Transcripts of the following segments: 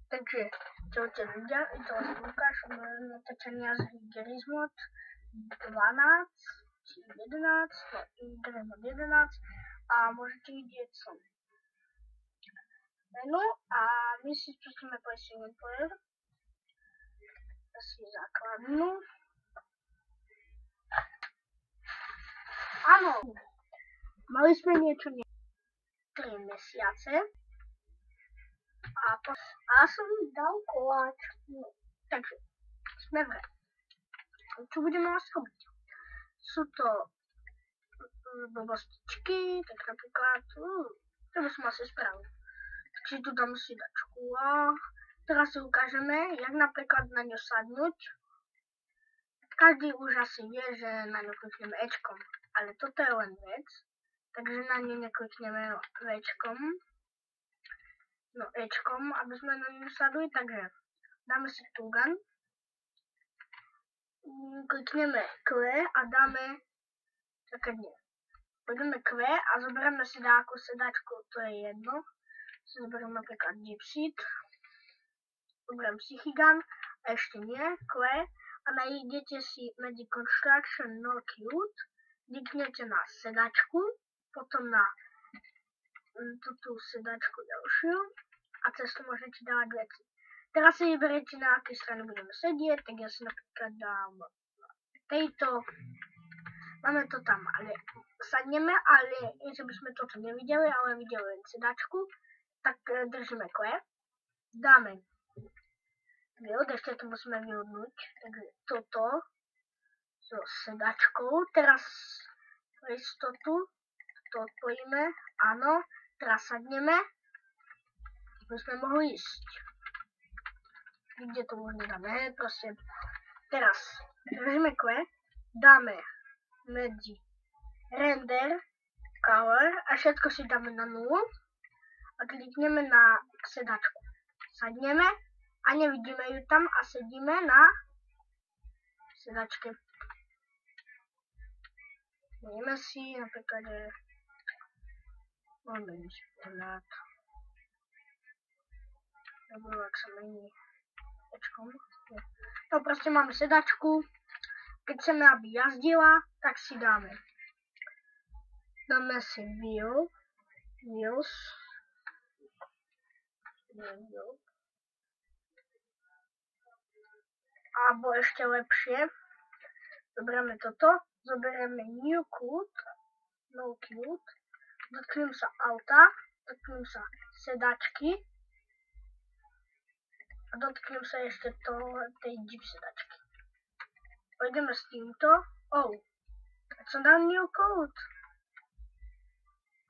Takže čaute ľudia, to je Lukáš, natáčania z Gerizmod 12 či 11, no Gerizmod 11 a môžete vidieť som menu a my si spustíme single player, asi základnú. Áno, mali sme niečo 3 mesiace. A som dal koláč. No, takže sme v hre. Čo budeme vás robiť? Sú to blbostičky, tak napríklad, to by som asi spravil. Či tu dám sedačku a teraz si ukážeme, jak napríklad na ňu sadnúť. Každý už asi vie, že na ňu klikneme Ečkom, ale toto je len vec, takže na ňu neklikneme Ečkom. No Ečkom, aby sme na ňu sadli, takže dáme si Tugan, klikneme Q a dáme, pôjdeme Q a zoberieme si nejakú sedačku, to je jedno, si zoberieme napríklad Dipsit, zoberiem Psychigan a ešte nie, Q a nájdete si medzi Construction no Cute, kliknete na sedačku, potom na túto sedačku ďalšiu a cez to môžete dávať veci. Teraz si vyberiete, na akej strane budeme sedieť, tak ja si napríklad dám tejto. Máme to tam, ale sadneme, ale že by sme toto nevideli, ale videli len sedačku, tak držíme Q, dáme build, ešte to musíme vyhodnúť, takže toto so sedačkou, teraz pre istotu to odpojíme, áno, teraz sadneme, aby sme mohli ísť. Kde to už nedáme, proste. Teraz držíme Q, dáme medzi render, color a všetko si dáme na 0 a klikneme na sedačku. Sadneme a nevidíme ju tam a sedíme na sedačke. Meníme si napríklad, moment, pohľad. Nebo ak sa mení Ečkom. No proste máme sedačku. Keď chceme, aby jazdila, tak si dáme si wheels, alebo ešte lepšie, zoberieme toto, zoberieme no cute, dotknem sa auta, dotknem sa sedačky a dotknem sa ešte tej Jeep sedačky. Pôjdeme s týmto. Tak som dal new code.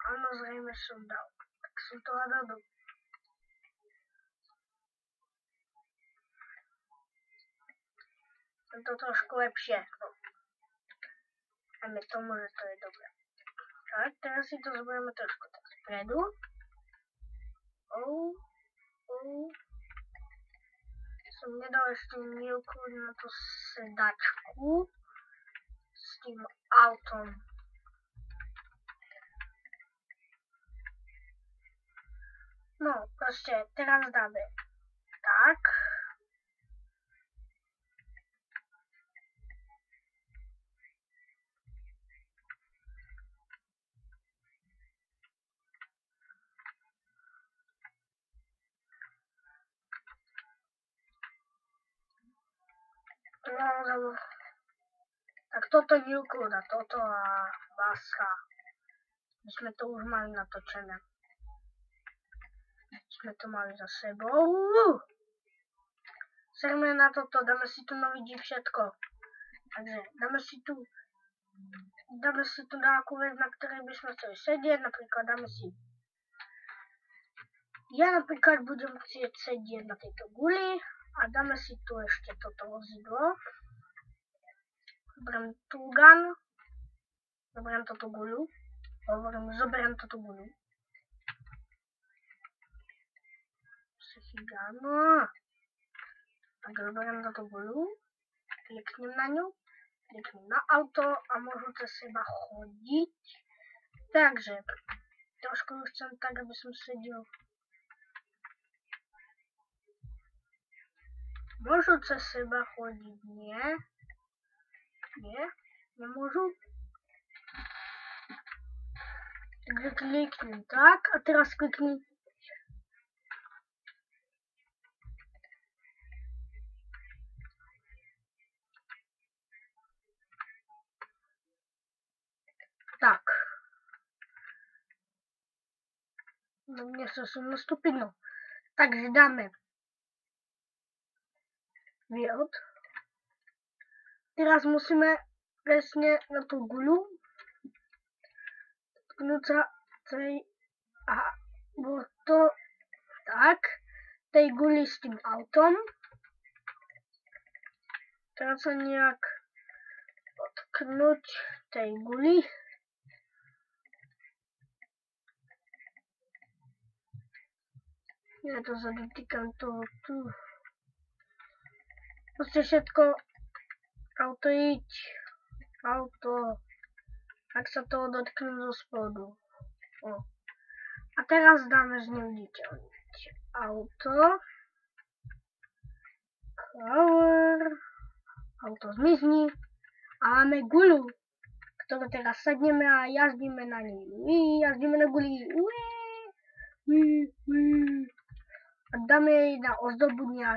Áno, zrejme som dal. Tak som to hľadal. Som to trošku lepšie. Dajme tomu, že to je dobré. Tak, teraz si to zoberieme trošku tak spredu. Som nedal ešte new code na tú sedačku s tým autom. No, proste teraz dáme tak. Tak toto new code a toto a basa. My sme to už mali natočené. Sme to mali za sebou. Serme na toto, dáme si tu nový Jeep všetko. Takže dáme si tu nejakú vec, na ktorej by sme chceli sedieť. Napríklad dáme si. Ja napríklad budem chcieť sedieť na tejto guli a dáme si tu ešte toto vozidlo. Zoberiem Tugan. Zoberiem túto guľu. Zoberiem túto guľu. Psychigano. Tak zoberiem túto guľu. Kliknem na ňu. Kliknem na auto a môžu cez seba chodiť. Takže trošku chcem tak, aby som sedel Môžu cez seba chodiť? Nie. Nie? Nemôžu? Takže kliknem tak a teraz kliknem. Tak. No nechce som nastúpiť, no. Takže dáme Wild. Teraz musíme presne na tú guľu tknúť sa tej a bolo to tak, tej guli s tým autom. Teraz sa nejak odknúť tej guli. Ja to zadotýkam toho tu. Proste všetko auto íť, auto, ak sa toho dotknú zo spodu. O. A teraz dáme zneviditeľniť auto, cover, auto zmizni a máme guľu, ktorú teraz sadneme a jazdíme na nej. Jazdíme na guli. A dáme jej na ozdobu nejak